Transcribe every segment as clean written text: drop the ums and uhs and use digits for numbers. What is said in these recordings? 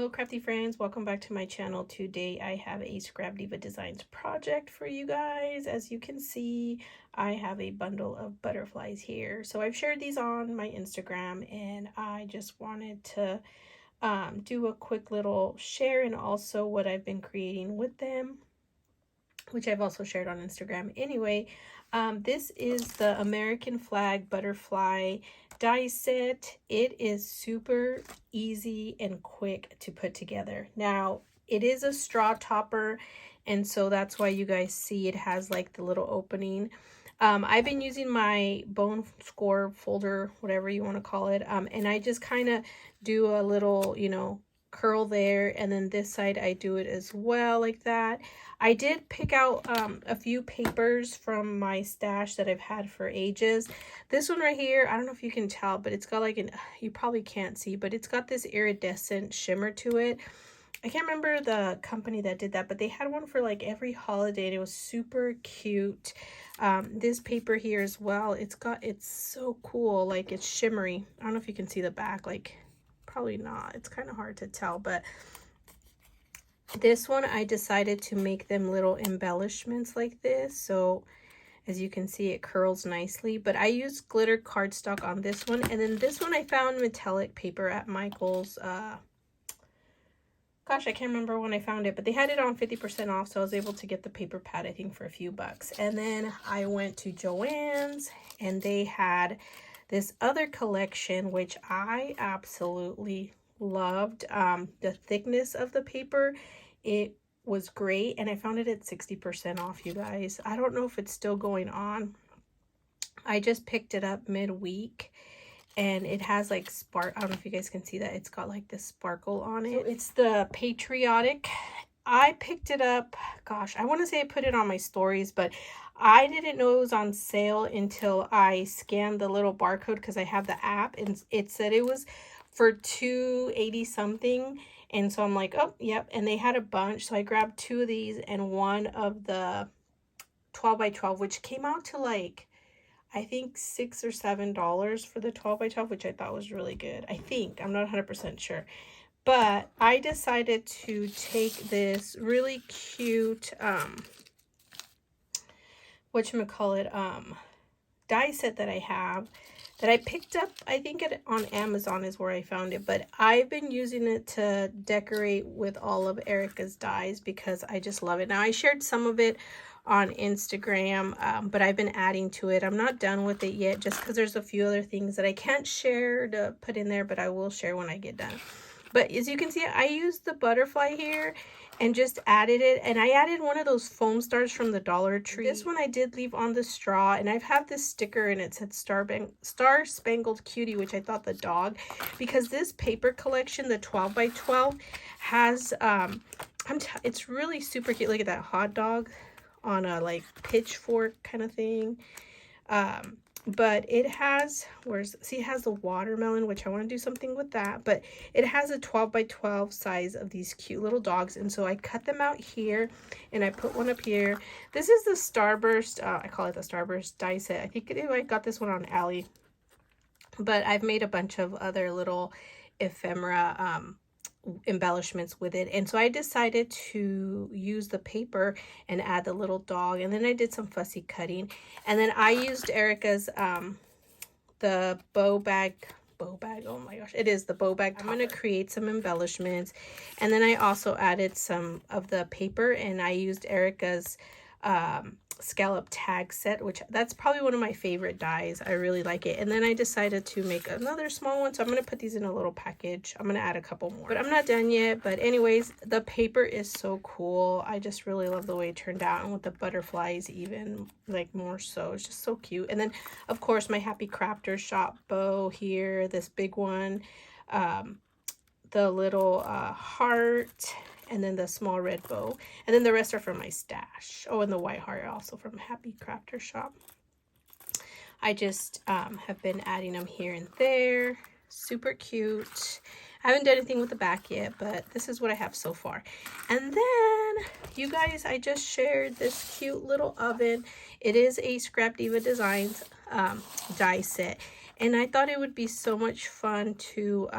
Hello Crafty Friends, welcome back to my channel. Today I have a ScrapDiva Designs project for you guys. As you can see, I have a bundle of butterflies here. So I've shared these on my Instagram and I just wanted to do a quick little share and also what I've been creating with them, which I've also shared on Instagram. Anyway, this is the American flag butterfly die set. It is super easy and quick to put together. Now, it is a straw topper, and so that's why you guys see it has like the little opening. I've been using my bone score folder, whatever you want to call it, and I just kind of do a little, curl there, and then this side I do it as well like that. I did pick out a few papers from my stash that I've had for ages. This one right here, I don't know if you can tell, but it's got like you probably can't see, but it's got this iridescent shimmer to it. I can't remember the company that did that, but they had one for like every holiday and it was super cute. This paper here as well, it's so cool, like it's shimmery. I don't know if you can see the back, like probably not, it's kind of hard to tell, but this one I decided to make them little embellishments like this. So as you can see, it curls nicely, but I used glitter cardstock on this one, and then this one I found metallic paper at Michael's. Gosh, I can't remember when I found it, but they had it on 50% off, so I was able to get the paper pad, I think, for a few bucks. And then I went to Joann's, and they had this other collection, which I absolutely loved. The thickness of the paper, it was great, and I found it at 60% off, you guys. I don't know if it's still going on. I just picked it up midweek. And it has like I don't know if you guys can see that. It's got like this sparkle on it. So it's the Patriotic. I picked it up, gosh, I want to say I put it on my stories, but I didn't know it was on sale until I scanned the little barcode because I have the app and it said it was for $2.80 something. And so I'm like, oh, yep. And they had a bunch. So I grabbed two of these and one of the 12 by 12, which came out to like, I think $6 or $7 for the 12 by 12, which I thought was really good. I think, I'm not 100% sure. But I decided to take this really cute, die set that I have, that I picked up, I think on Amazon is where I found it. But I've been using it to decorate with all of Erica's dies because I just love it. Now, I shared some of it on Instagram, but I've been adding to it. I'm not done with it yet just because there's a few other things that I can't share to put in there, but I will share when I get done. But as you can see, I used the butterfly here and just added it, and I added one of those foam stars from the Dollar Tree. This one I did leave on the straw, and I've had this sticker and it said Star Spangled Cutie, which I thought the dog, because this paper collection, the 12 by 12, has it's really super cute. Look at that hot dog on a like pitchfork kind of thing. But it has, it has the watermelon, which I want to do something with that, but it has a 12 by 12 size of these cute little dogs, and so I cut them out here and I put one up here. This is the Starburst, I call it the Starburst die set. I think I got this one on Ally, but I've made a bunch of other little ephemera embellishments with it, and so I decided to use the paper and add the little dog, and then I did some fussy cutting, and then I used Erica's the bow bag, oh my gosh, it is the bow bag topper. I'm going to create some embellishments, and then I also added some of the paper, and I used Erica's scallop tag set, which that's probably one of my favorite dies. I really like it. And then I decided to make another small one, so I'm going to put these in a little package. I'm going to add a couple more, but I'm not done yet. But anyways, the paper is so cool. I just really love the way it turned out, and with the butterflies even like more so. It's just so cute. And then of course my Happy Crafter Shop bow here, this big one, the little heart, and then the small red bow, and then the rest are from my stash. Oh, and the white heart also from Happy Crafter Shop. I just have been adding them here and there. Super cute. I haven't done anything with the back yet, but this is what I have so far. And then, you guys, I just shared this cute little oven. It is a ScrapDiva Designs die set, and I thought it would be so much fun to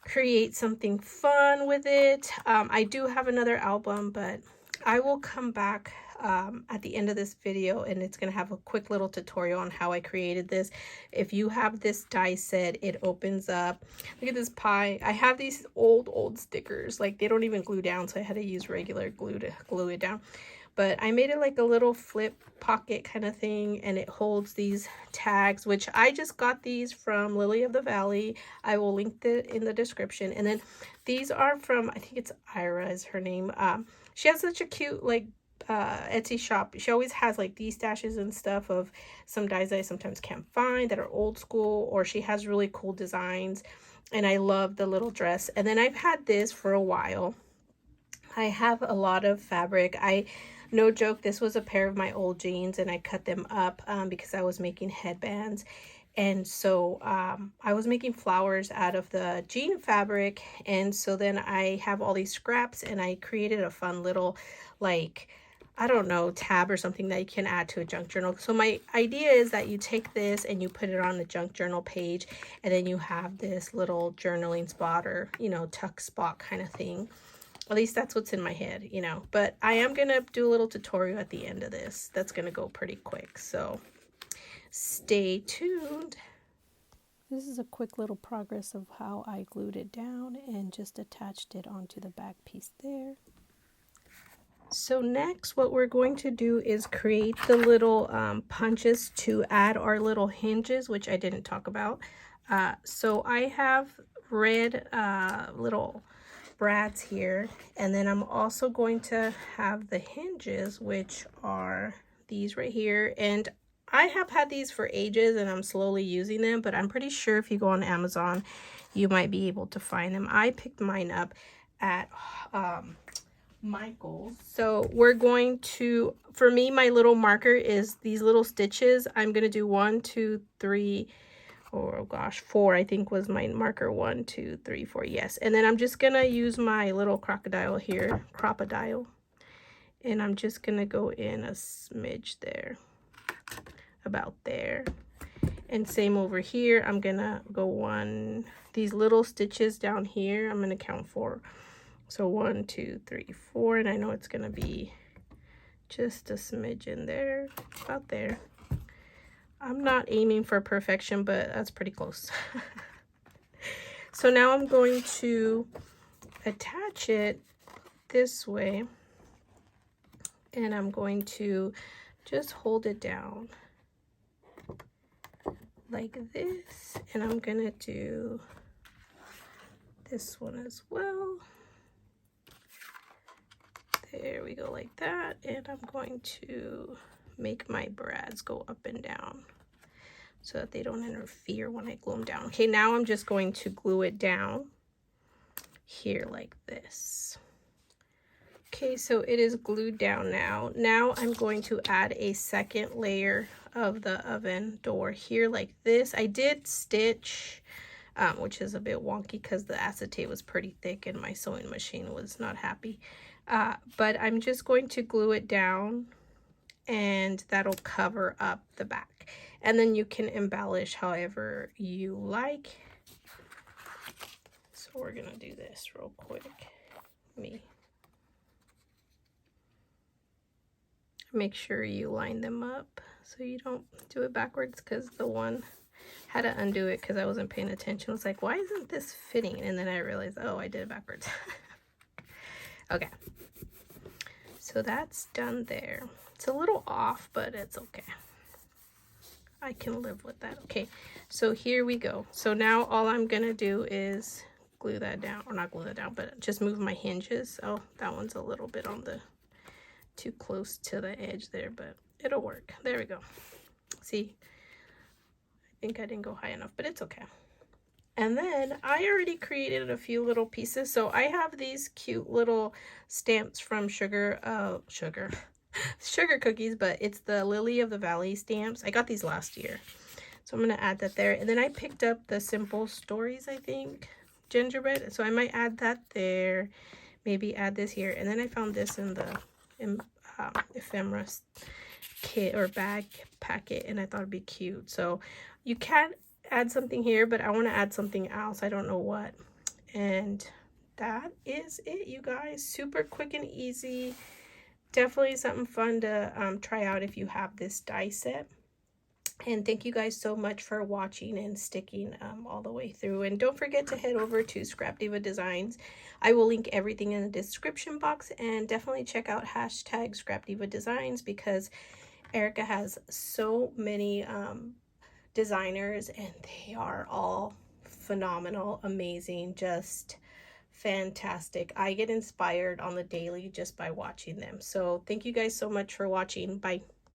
create something fun with it. I do have another album, but I will come back at the end of this video, and it's going to have a quick little tutorial on how I created this. If you have this die set, it opens up. Look at this pie. I have these old stickers. Like, they don't even glue down, so I had to use regular glue to glue it down. But I made it like a little flip pocket kind of thing, and it holds these tags, which I just got these from Lily of the Valley. I will link it in the description. And then these are from, I think it's Ira is her name. She has such a cute like Etsy shop. She always has like these stashes and stuff of some dies that I sometimes can't find that are old school, or she has really cool designs. And I love the little dress. And then I've had this for a while. I have a lot of fabric. No joke, this was a pair of my old jeans, and I cut them up because I was making headbands. And so I was making flowers out of the jean fabric. And so then I have all these scraps, and I created a fun little, like, I don't know, tab or something that you can add to a junk journal. So my idea is that you take this and you put it on the junk journal page, and then you have this little journaling spot, or, you know, tuck spot kind of thing. At least that's what's in my head, you know. But I am going to do a little tutorial at the end of this. That's going to go pretty quick. So stay tuned. This is a quick little progress of how I glued it down and just attached it onto the back piece there. So next, what we're going to do is create the little punches to add our little hinges, which I didn't talk about. So I have red little brads here, and then I'm also going to have the hinges, which are these right here. And I have had these for ages, and I'm slowly using them, but I'm pretty sure if you go on Amazon, you might be able to find them. I picked mine up at Michael's. So we're going to, for me, my little marker is these little stitches. I'm going to do 1, 2, 3, oh gosh, 4 I think was my marker. 1, 2, 3, 4, yes. And then I'm just gonna use my little crocodile here, and I'm just gonna go in a smidge there, about there. And same over here, I'm gonna go these little stitches down here, I'm gonna count 4. So 1, 2, 3, 4, and I know it's gonna be just a smidge in there, about there. I'm not aiming for perfection, but that's pretty close. So now I'm going to attach it this way, and I'm going to just hold it down like this, and I'm gonna do this one as well. There we go, like that. And I'm going to make my brads go up and down so that they don't interfere when I glue them down. Okay, now I'm just going to glue it down here like this. Okay, so it is glued down now. Now I'm going to add a second layer of the oven door here like this. I did stitch, which is a bit wonky because the acetate was pretty thick and my sewing machine was not happy. But I'm just going to glue it down, and that'll cover up the back. And then you can embellish however you like. So we're gonna do this real quick. Make sure you line them up so you don't do it backwards, because the one had to undo it because I wasn't paying attention. I was like, why isn't this fitting? And then I realized, oh, I did it backwards. Okay, so that's done there. It's a little off, but it's okay. I can live with that. Okay, so here we go. So now all I'm gonna do is glue that down, or not glue that down, but just move my hinges. Oh, that one's a little bit on the too close to the edge there, but it'll work. There we go. See, I think I didn't go high enough, but it's okay. And then I already created a few little pieces. So I have these cute little stamps from sugar cookies, but it's the Lily of the Valley stamps. I got these last year. So I'm going to add that there. And then I picked up the Simple Stories, I think, gingerbread. So I might add that there. Maybe add this here. And then I found this in the ephemera kit or bag packet, and I thought it'd be cute. So you can add something here, but I want to add something else. I don't know what. And that is it, you guys. Super quick and easy. Definitely something fun to try out if you have this die set. And thank you guys so much for watching and sticking all the way through. And don't forget to head over to ScrapDiva Designs. I will link everything in the description box. And definitely check out hashtag ScrapDiva Designs, because Erica has so many designers, and they are all phenomenal, amazing, just fantastic. I get inspired on the daily just by watching them. So thank you guys so much for watching. Bye.